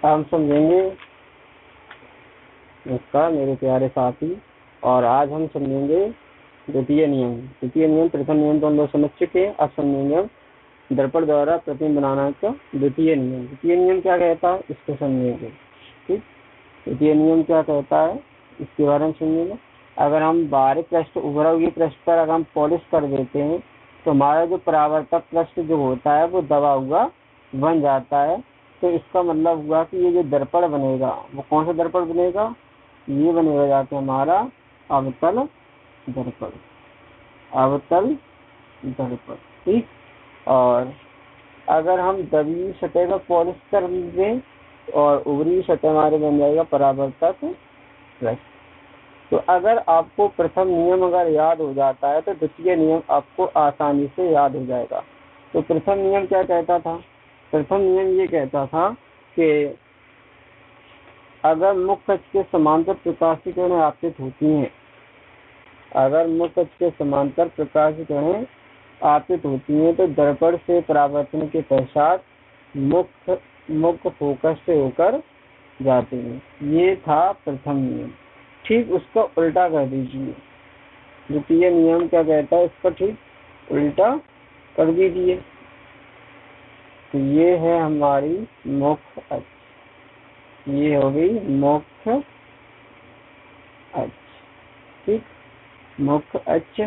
हम समझेंगे इसका मेरे प्यारे साथी। और आज हम समझेंगे द्वितीय नियम। द्वितीय नियम, प्रथम नियम तो हम लोग समझ चुके हैं, अब समझेंगे हम दर्पण द्वारा प्रतिबिंब बनाना का द्वितीय नियम। द्वितीय नियम क्या कहता है इसको समझेंगे। ठीक, द्वितीय नियम क्या कहता है इसके बारे में समझेंगे। अगर हम बाहरी पृष्ठ उभरा हुए पृष्ठ पर अगर हम पॉलिश कर देते हैं तो हमारा जो परावर्तक पृष्ठ जो होता है वो दबा हुआ बन जाता है। तो इसका मतलब हुआ कि ये जो दर्पण बनेगा वो कौन सा दर्पण बनेगा, ये बनेगा जाके हमारा अवतल दर्पण, अवतल दर्पण। ठीक, और अगर हम दबी हुई सतह पर पॉलिश कर दें और उभरी सतह हमारे बन जाएगा परावर्तक पृष्ठ। तो अगर आपको प्रथम नियम अगर याद हो जाता है तो द्वितीय नियम आपको आसानी से याद हो जाएगा। तो प्रथम नियम क्या कहता था, प्रथम नियम ये कहता था कि अगर मुख्य अक्ष के समांतर प्रकाश की किरणें आपतित होती हैं, अगर मुख्य अक्ष के समांतर प्रकाश की किरणें आपतित होती हैं तो दर्पण से परावर्तन के पश्चात मुख्य फोकस से होकर जाती हैं। ये था प्रथम नियम। ठीक उसका उल्टा कर दीजिए। द्वितीय नियम क्या कहता है इसका ठीक उल्टा कर दीजिए। तो ये है हमारी मुख्य अक्ष, ये हो गई मुख्य अक्ष। ठीक, मुख्य अक्ष,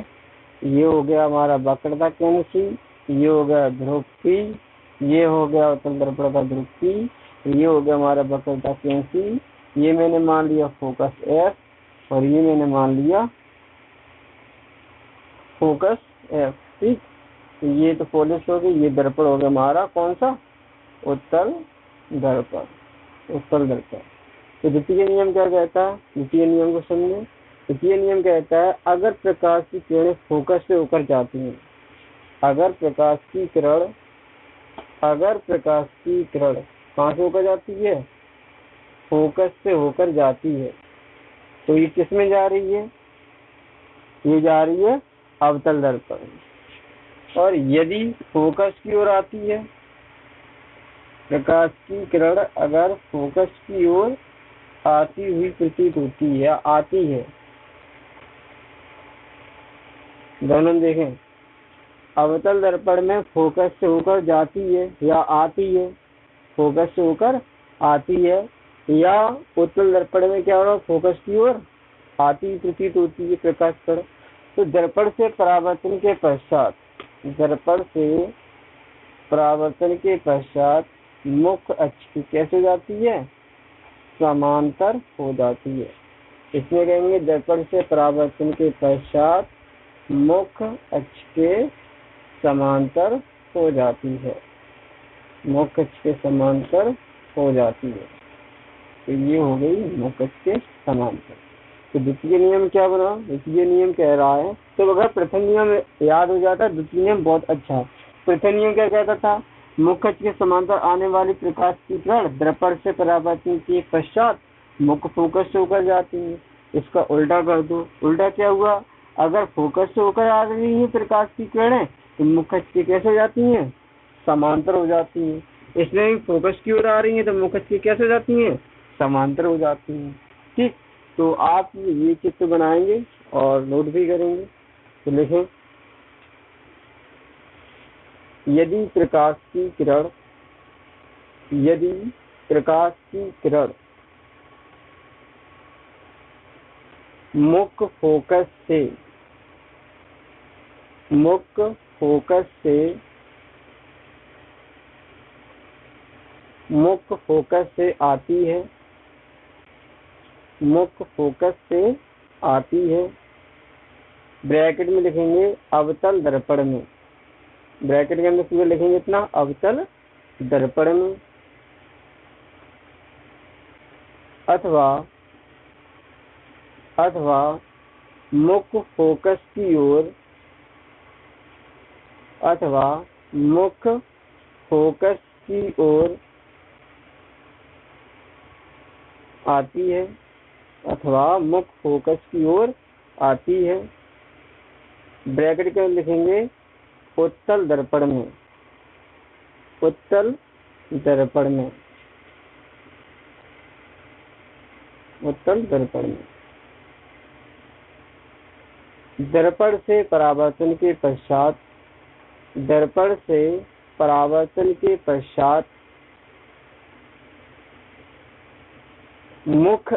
ये हो गया हमारा वक्रता केंद्र C, ये हो गया ध्रुव P, ये हो गया अवतल दर्पण का ध्रुव P, ये हो गया हमारा वक्रता केंद्र C, ये मैंने मान लिया फोकस F और ये मैंने मान लिया फोकस F। ठीक, तो ये तो पॉलिश हो गई, ये दर्पण हो गया हमारा कौन सा, उत्तल दर्पण, उत्तल दर्पण। तो द्वितीय नियम क्या कहता है, द्वितीय नियम को समझे। द्वितीय नियम कहता है अगर प्रकाश की किरणें फोकस से होकर जाती हैं, अगर प्रकाश की किरण कहाँ से होकर जाती है, फोकस से होकर जाती है, तो ये किस में जा रही है, ये जा रही है अवतल दर्पण। और यदि फोकस की ओर आती है, प्रकाश की किरण अगर फोकस की ओर आती हुई प्रतीत होती है या आती है, दोनों देखें, अवतल दर्पण में फोकस से होकर जाती है या आती है, फोकस से होकर आती है, या उत्तल दर्पण में क्या हो रहा है, फोकस की ओर आती प्रतीत होती है प्रकाश किरण। तो दर्पण से परावर्तन के पश्चात, दर्पण से परावर्तन के पश्चात मुख्य अक्ष की कैसे जाती है, समांतर हो जाती है। इसमें कहेंगे दर्पण से परावर्तन के पश्चात मुख्य अक्ष के समांतर हो जाती है, मुख्य अक्ष के समांतर हो जाती है। तो ये हो गई मुख्य अक्ष के समांतर। तो द्वितीय नियम क्या बना, द्वितीय नियम कह रहा है, तो अगर प्रथम नियम याद हो जाता द्वितीय नियम बहुत अच्छा है। प्रथम नियम क्या कहता था, मुख्य अक्ष के समांतर आने वाली प्रकाश की किरण दर्पण से परावर्तन के पश्चात मुख्य फोकस से होकर जाती है। इसका उल्टा कर दो, उल्टा क्या हुआ, अगर फोकस से होकर आ रही है प्रकाश की किरणें तो मुख्य अक्ष की कैसे हो जाती हैं, समांतर हो जाती हैं। इसलिए फोकस की ओर आ रही है तो मुख्य अक्ष की कैसे हो जाती हैं, समांतर हो जाती हैं। ठीक, तो आप ये चित्र बनाएंगे और नोट भी करेंगे। तो लिखें, यदि प्रकाश की किरण मुख्य फोकस से आती है, मुख्य फोकस से आती है, ब्रैकेट में लिखेंगे अवतल दर्पण में, ब्रैकेट के अंदर पूरा लिखेंगे इतना, अवतल दर्पण में, अथवा मुख्य फोकस की ओर, अथवा मुख्य फोकस की ओर आती है, अथवा मुख्य फोकस की ओर आती है, ब्रैकेट के अंदर लिखेंगे उत्तल दर्पण में, उत्तल दर्पण में। उत्तल दर्पण में। दर्पण से परावर्तन के पश्चात, दर्पण से परावर्तन के पश्चात मुख्य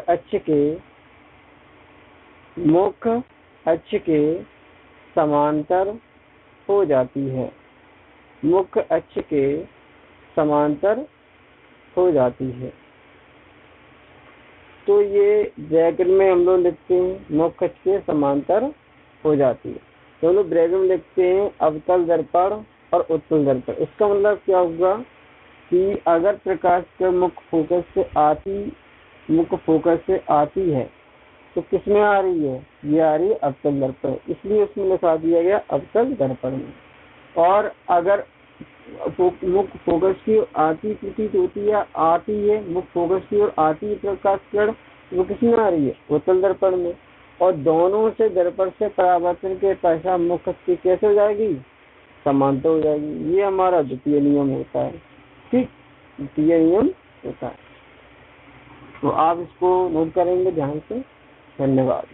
अक्ष के समांतर हो जाती है, मुख्य अक्ष के समांतर हो जाती है। तो ये ब्रैकेट में हम लोग लिखते हैं मुख्य अक्ष के समांतर हो जाती है, दोनों ब्रैकेट में लिखते हैं अवतल दर्पण और उत्तल दर्पण। इसका मतलब क्या होगा कि अगर प्रकाश के मुख्य फोकस से आती है तो किसमें आ रही है, ये आ रही है अवतल दर्पण, इसलिए उसमें लिखा दिया गया अवतल दर्पण में। और अगर मुख्य फोकस की ओर आती प्रतीत होती है, आती है, मुख्य फोकस की ओर आती है प्रकाश किरण, वो किसमें आ रही है, उत्तल दर्पण में। और दोनों से दर्पण से परावर्तन के पश्चात मुख्य की कैसे हो जाएगी, समांतर हो जाएगी। ये हमारा द्वितीय नियम होता है, ठीक, द्वितीय नियम होता है। तो आप इसको नोट करेंगे ध्यान से। धन्यवाद।